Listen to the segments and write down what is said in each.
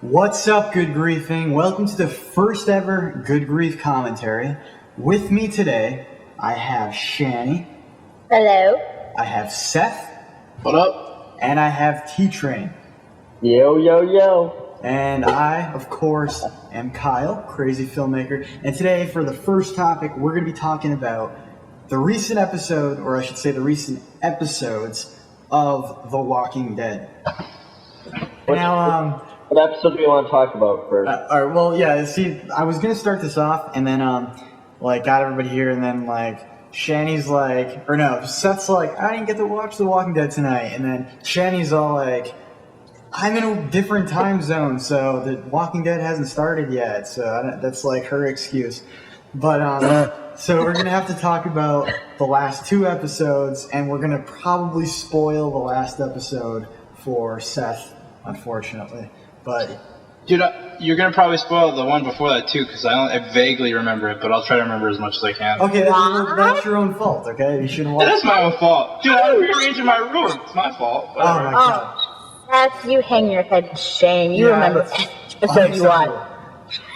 What's up, Goodgriefing? Welcome to the first ever Good Grief commentary. With me today, I have Shani. Hello. I have Seth. What up? And I have ttrain. Yo, yo, yo. And I, of course, am Kyle, crazy filmmaker. And today, for the first topic, we're going to be talking about the recent episode, or I should say the recent episodes of The Walking Dead. What episode do you want to talk about first? All right, well, yeah, see, I was going to start this off, and then, got everybody here, and then, Shani's like, or no, Seth's like, I didn't get to watch The Walking Dead tonight, and then Shani's all like, I'm in a different time zone, so The Walking Dead hasn't started yet, so that's, like, her excuse. But, so we're going to have to talk about the last two episodes, and we're going to probably spoil the last episode for Seth, unfortunately. But dude, you're gonna probably spoil the one before that too, because I vaguely remember it, but I'll try to remember as much as I can. Okay, that's your own fault. Okay, you shouldn't watch. That is my own fault, dude. I'm rearranging my room. It's my fault. Oh my god. That's you hang your head in shame. You remember episode you watched.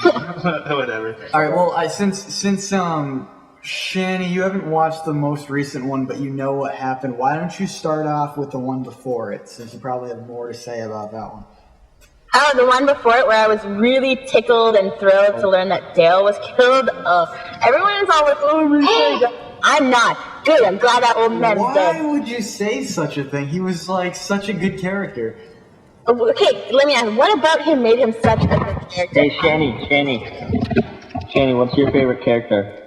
Whatever. All right. Well, since Shani, you haven't watched the most recent one, but you know what happened. Why don't you start off with the one before it, since you probably have more to say about that one. Oh, the one before it where I was really tickled and thrilled to learn that Daryl was killed. Everyone is all like, oh, I'm not. Good, I'm glad that old man's dead. Why would you say such a thing? He was, such a good character. Okay, let me ask, what about him made him such a good character? Hey, Shani, what's your favorite character?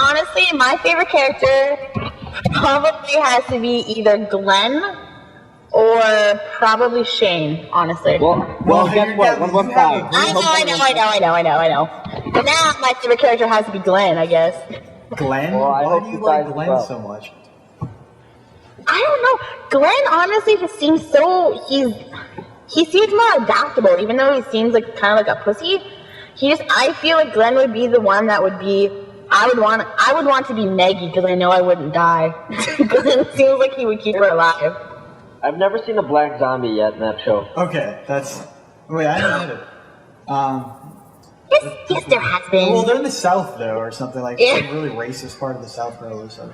Honestly, my favorite character probably has to be either Glenn or probably Shane, honestly. Well, guess what? 115. I know. But now my favorite character has to be Glenn, I guess. Glenn? Well, Why do you like Glenn so much? I don't know. Glenn honestly just seems so he seems more adaptable, even though he seems like kind of like a pussy. I feel like Glenn would be the one that would be I would want to be Maggie because I know I wouldn't die. Because it seems like he would keep her alive. I've never seen a black zombie yet in that show. Okay, wait, I don't get it. Yes, there has been. Well, they're in the South, though, or something like some really racist part of the South, probably. So.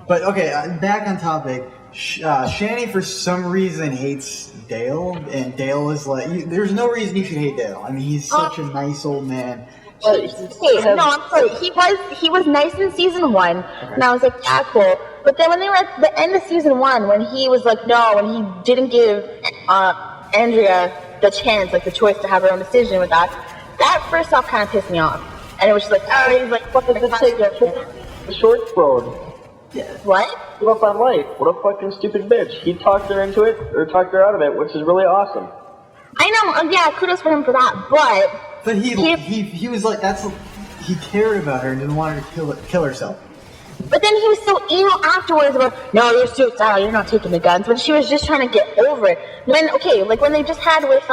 But, okay, back on topic. Shani, for some reason, hates Dale, and Dale is like, there's no reason you should hate Dale. I mean, he's such a nice old man. No, I'm sorry. He was nice in season 1, and I was like, yeah, cool. But then when they were at the end of season 1, when he was like, no, when he didn't give Andrea the chance, the choice to have her own decision with that first off kind of pissed me off. And it was just like, oh, he's like, what the take The short road. Yeah. What? Give up on life. What a fucking stupid bitch. He talked her into it, or talked her out of it, which is really awesome. I know, yeah, kudos for him for that, But he was like, he cared about her and didn't want her to kill herself. But then he was so emo afterwards about, no, you're suicidal, you're not taking the guns. But she was just trying to get over it. When they just had with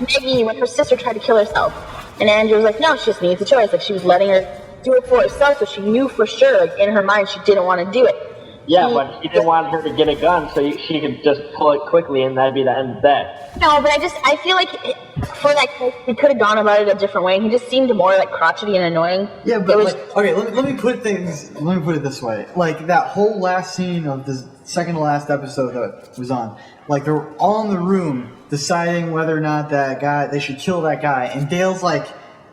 Maggie, when her sister tried to kill herself. And Andrew was like, no, she just needs a choice. She was letting her do it for herself, so she knew for sure, in her mind, she didn't want to do it. Yeah, but he didn't want her to get a gun, so she could just pull it quickly, and that'd be the end of that. No, but I feel like for that case, he could have gone about it a different way, and he just seemed more crotchety and annoying. Yeah, but okay, let me put it this way. That whole last scene of the second to last episode that was on, they were all in the room deciding whether or not they should kill that guy, and Dale's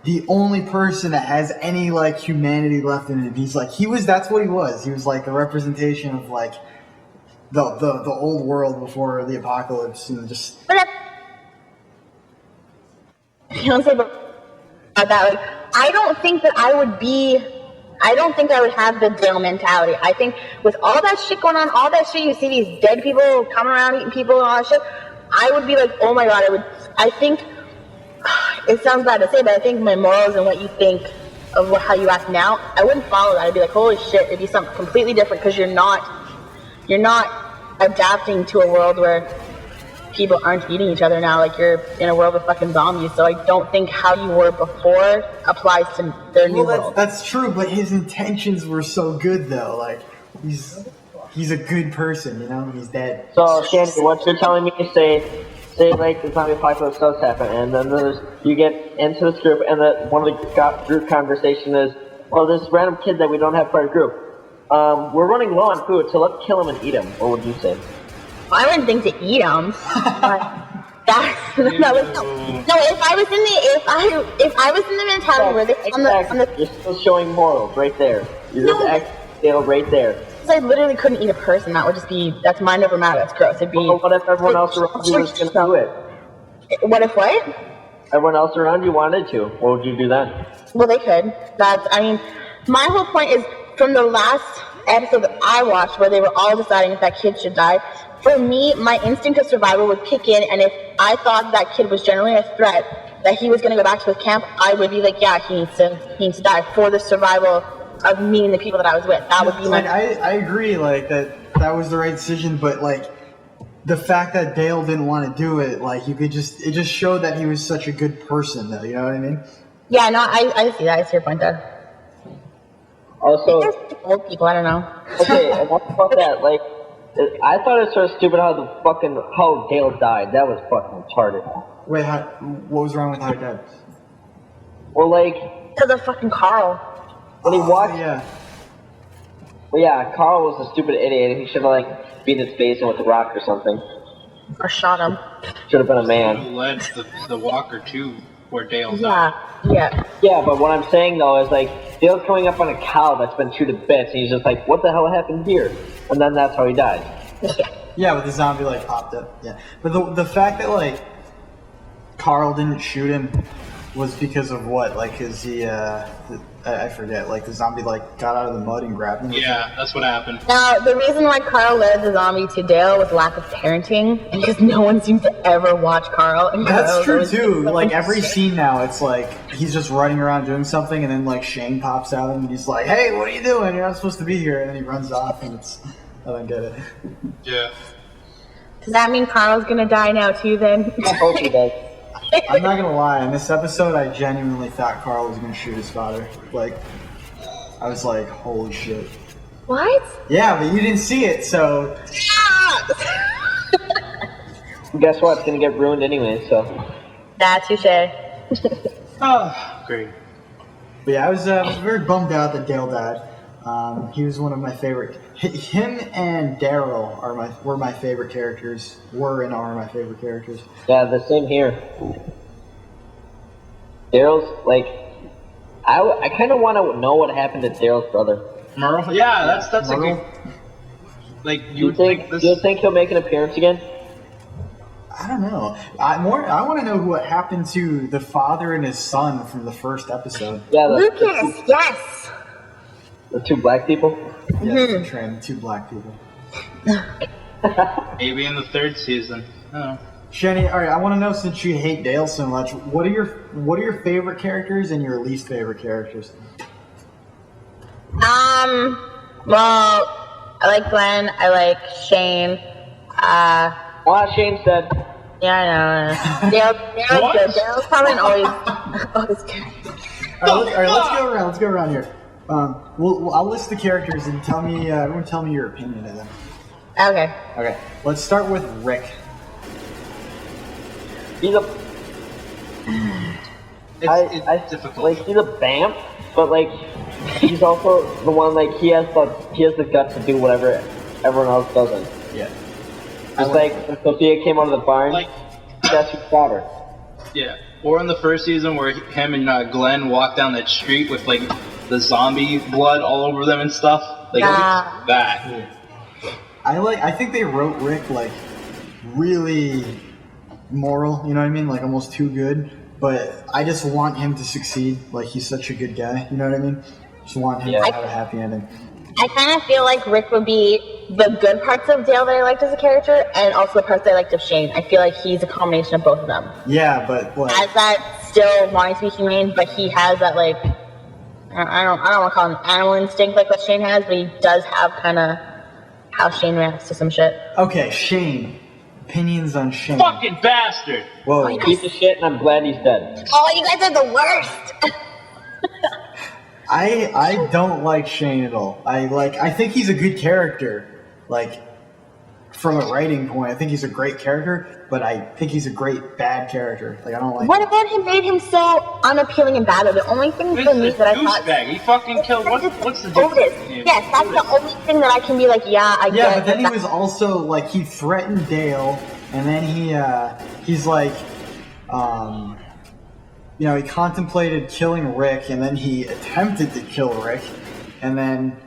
the only person that has any humanity left in him. That's what he was. He was the representation of the old world before the apocalypse, and just. But I don't think that I would have the Dale mentality. I think with all that shit going on, all that shit, you see these dead people coming around eating people and all that shit, I would be like, oh my god, I think, it sounds bad to say, but I think my morals and what you think of how you act now, I wouldn't follow that. I'd be like, holy shit, it'd be something completely different because you're not adapting to a world where people aren't eating each other now. You're in a world of fucking zombies, so I don't think how you were before applies to their new world. That's true, but his intentions were so good, though. he's a good person, you know? He's dead. So, Shani, what you're telling me is say like the zombie apocalypse does happen, and then you get into this group, and one of the group conversation is, well, this random kid that we don't have part of the group. We're running low on food, so let's kill him and eat him. What would you say? I wouldn't think to eat them. No. If I was in the mentality where they you're still showing morals right there. You're just acting Dale right there. I literally couldn't eat a person. That would just be that's mind over matter. That's gross. It'd be. Well, what if everyone else around you was gonna do it? What if what? Everyone else around you wanted to. What would you do then? Well, they could. My whole point is from the last episode that I watched where they were all deciding if that kid should die. For me, my instinct of survival would kick in, and if I thought that kid was generally a threat, that he was going to go back to his camp, I would be like, yeah, he needs to die for the survival of me and the people that I was with. That would be my. I agree, like that was the right decision, but like the fact that Dale didn't want to do it, like it just showed that he was such a good person, though. You know what I mean? Yeah, no, I see that. I see your point there. Also, old people, I don't know. Okay, enough about that. Like, I thought it was sort of stupid how Dale died. That was fucking retarded. Wait, what was wrong with how he died? Well, like, because of fucking Carl. When he walked. Yeah. Well, yeah, Carl was a stupid idiot. He should have like beat his face in with a rock or something. Or shot him. Should have been a man. Who led the walker to where Dale died. Yeah. Yeah, but what I'm saying though is like Dale's coming up on a cow that's been chewed to bits, and he's just like, "What the hell happened here?" And then that's how he died. Yeah, with the zombie like popped up. Yeah, but the fact that like Carl didn't shoot him was because of what? Like, cause I forget. Like the zombie like got out of the mud and grabbed him. Yeah, that's what happened. Now, the reason why Carl led the zombie to Dale was lack of parenting, and because no one seems to ever watch Carl. And That's true too. Like every scene now, it's like he's just running around doing something, and then like Shane pops out and he's like, "Hey, what are you doing? You're not supposed to be here." And then he runs off, and I don't get it. Yeah. Does that mean Carl's gonna die now too? Then. I hope he does. I'm not gonna lie. In this episode, I genuinely thought Carl was gonna shoot his father. Like, I was like, "Holy shit!" What? Yeah, but you didn't see it, so. Guess what? It's gonna get ruined anyway. So. That's touche. Oh, great. But yeah, I was very bummed out that Dale died. He was one of my favorite. Him and Daryl were my favorite characters. Were and are my favorite characters. Yeah, the same here. Daryl's like, I kind of want to know what happened to Daryl's brother. Merle? Yeah, that's Merle? a good. Like Do you think he'll make an appearance again? I don't know. I want to know what happened to the father and his son from the first episode. Yeah, Lucas, yes. The two black people. Yes, the two black people. Maybe in the third season. Oh. Shani, all right. I want to know, since you hate Dale so much, what are your favorite characters and your least favorite characters? Well, I like Glenn. I like Shane. Shane said. Yeah, I know. Dale's good. Dale's probably always good. All right, let's go around here. I'll list the characters and everyone tell me your opinion of them. Okay. Okay, let's start with Rick. He's It's difficult. Like, he's a vamp, but like he's also the one, like he has the guts to do whatever everyone else doesn't. Yeah. It's like when Sophia came out of the barn, Like, that's who shot her. yeah. Or in the first season where him and Glenn walk down that street with like the zombie blood all over them and stuff. Like that. I think they wrote Rick like really moral, you know what I mean? Like almost too good. But I just want him to succeed. Like he's such a good guy, you know what I mean? Just want him to have a happy ending. I kind of feel like Rick would be the good parts of Dale that I liked as a character, and also the parts that I liked of Shane. I feel like he's a combination of both of them. Yeah, but like, Has that still wanting to be humane, but he has that like I don't want to call him animal instinct like what Shane has, but he does have kind of how Shane reacts to some shit. Okay, Shane. Opinions on Shane. Fucking bastard! Whoa. Piece of shit, and I'm glad he's dead. Oh, you guys are the worst. I don't like Shane at all. I think he's a good character, like, from a writing point, I think he's a great character, but I think he's a great bad character. Like, I don't like. What about him made him so unappealing and bad? The only thing for me that I thought. He fucking killed. What's the Otis. difference? Yes, that's the only thing that I can be like, yeah, I get. Yeah, but then he was also like he threatened Dale, and then he's like, you know, he contemplated killing Rick, and then he attempted to kill Rick, and then.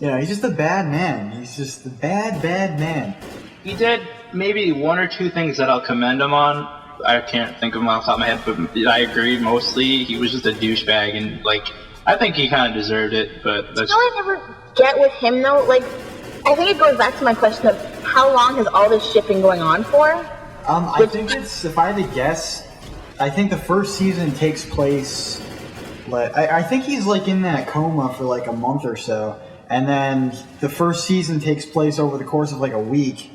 You know, he's just a bad man. He's just a bad man. He did maybe one or two things that I'll commend him on. I can't think of them off the top of my head, but I agree. Mostly, he was just a douchebag, and like, I think he kind of deserved it. But that's. You know, I never get with him though. Like, I think it goes back to my question of how long has all this shit been going on for? I think it's, if I had to guess, I think the first season takes place. Like, I think he's like in that coma for like a month or so. And then the first season takes place over the course of like a week.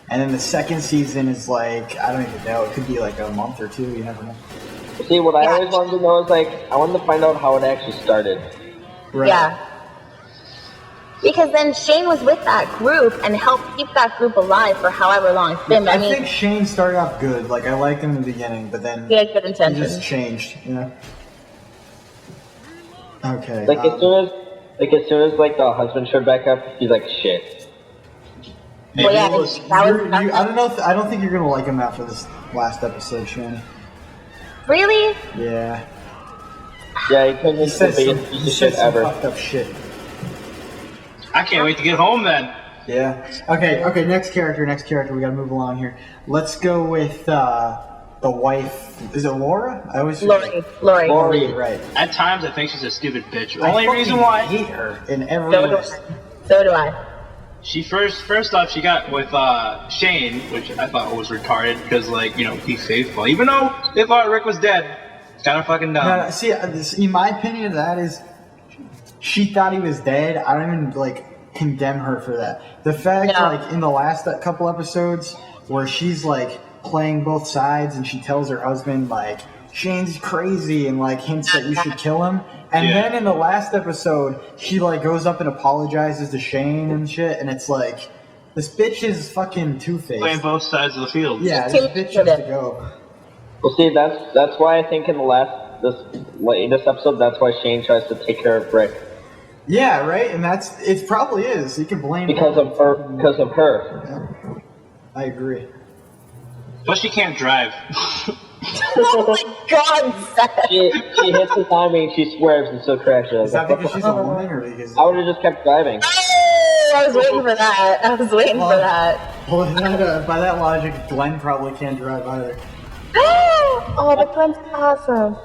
And then the second season is like, I don't even know, it could be like a month or two, you never know. See, what I always wanted to know is like, I wanted to find out how it actually started. Right. Yeah. Because then Shane was with that group and helped keep that group alive for however long it's been. I think Shane started off good. Like, I liked him in the beginning, but then he had good intentions. He just changed, you know? Okay. Like, as soon as like the husband showed back up, he's like, shit. Well, yeah, I don't think you're gonna like him after this last episode, Shani. Really? Yeah. Yeah, he turned into the biggest piece of shit ever. Fucked up shit. I can't wait to get home then. Yeah. Okay. Next character. We gotta move along here. Let's go with the wife. Is it Laura? I always Luari. Right. At times, I think she's a stupid bitch. Only reason why I hate her in every way. So do I. She first off, she got with Shane, which I thought was retarded because, like, you know, he's faithful, even though they thought Rick was dead. It's kind of fucking dumb. No, see, in my opinion of that is, she thought he was dead. I don't even like condemn her for that. The fact, like, in the last couple episodes where she's like playing both sides and she tells her husband like Shane's crazy and like hints that you should kill him. And then in the last episode, she like goes up and apologizes to Shane and shit, and it's like, this bitch is fucking two-faced. Playing both sides of the field. Yeah, this bitch has to go. Well, see, that's why I think in the latest episode, that's why Shane tries to take care of Rick. Yeah, right, and it probably is. You can blame because of her. Yeah. I agree. But she can't drive. Oh my god, Seth. She hits the timing, she swerves and still crashes. Is that because she's a woman or because... I would have just kept driving. Oh, I was waiting for that. Well, by that logic, Glenn probably can't drive either. Oh, the Glenn's awesome.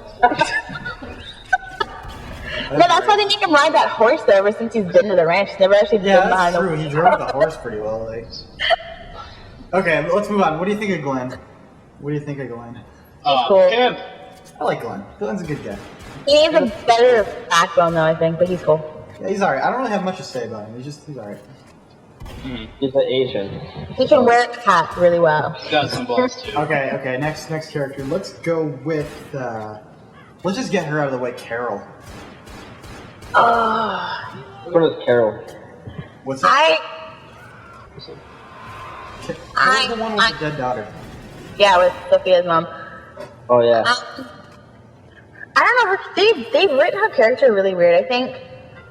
No, that's why they make him ride that horse though, ever since he's been to the ranch. He's never actually been behind that's true. He drove the horse pretty well. Like. Okay, let's move on. What do you think of Glenn? Cool. Pimp. I like Glenn. Glenn's a good guy. He needs a better backbone though, I think, but he's cool. Yeah, he's alright. I don't really have much to say about him. He's alright. He's an Asian. He can wear a hat really well. He's got some balls too. Okay. Next character. Let's go with. Let's just get her out of the way. Carol. What is Carol? What's that? I'm the one with the dead daughter. Yeah, with Sophia's mom. Oh yeah. I don't know. They've written her character really weird. I think,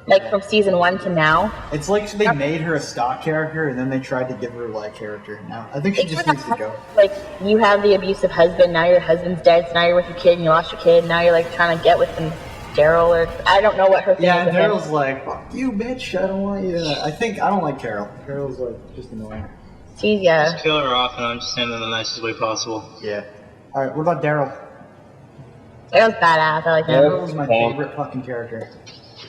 like from season 1 to now. It's like they made her a stock character and then they tried to give her like character. Now I think she just needs to go. Like you have the abusive husband. Now your husband's dead. So now you're with your kid and you lost your kid. Now you're like trying to get with him. Daryl, or I don't know what her thing is. Yeah, and Daryl's like, fuck you, bitch, I don't want you. I don't like Carol. Carol's like, just annoying. Just kill her off and understand in the nicest way possible. Yeah. Alright, what about Daryl? Daryl's badass, I like him. Daryl's my favorite fucking character.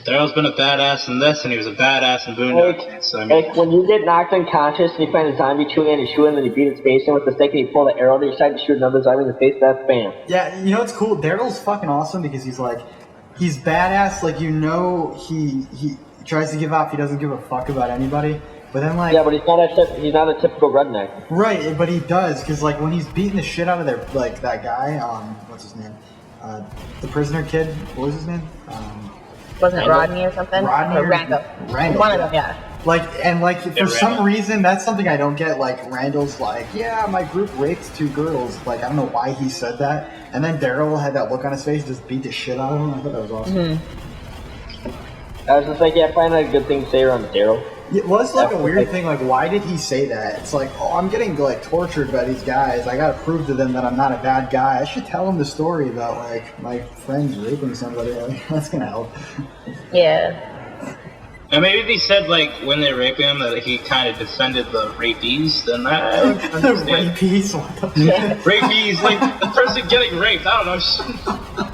Daryl's been a badass in this, and he was a badass in Boondocks. So, I mean, like, when you get knocked unconscious and you find a zombie chewing on your shoe and then you beat its face in with the stick and you pull the arrow to your side to shoot another zombie in the face, that's bam. Yeah, you know what's cool? Daryl's fucking awesome because he's like, he's badass, like, you know, he tries to give up, he doesn't give a fuck about anybody, but then, like... Yeah, but he's not a typical redneck. Right, but he does, because, like, when he's beating the shit out of that guy, what's his name? The prisoner kid, what was his name? Wasn't it Rodney or something? Rodney or Randall. Randall. One of them, yeah. Like for Yeah, some Randall. reason, that's something I don't get. Like Randall's like, yeah, my group raped 2 girls. Like I don't know why he said that. And then Daryl had that look on his face, just beat the shit out of him. I thought that was awesome. I was just like, yeah, find a good thing to say around Daryl. It was like a weird thing. Like, why did he say that? It's like, oh, I'm getting like tortured by these guys. I gotta prove to them that I'm not a bad guy. I should tell them the story about like my friends raping somebody. Like, that's gonna help. Yeah. And maybe if he said, like, when they raped him, that he kind of defended the rapees, then that would The understand. rapies. What the Yeah. Rapees, like, the person getting raped, I don't know.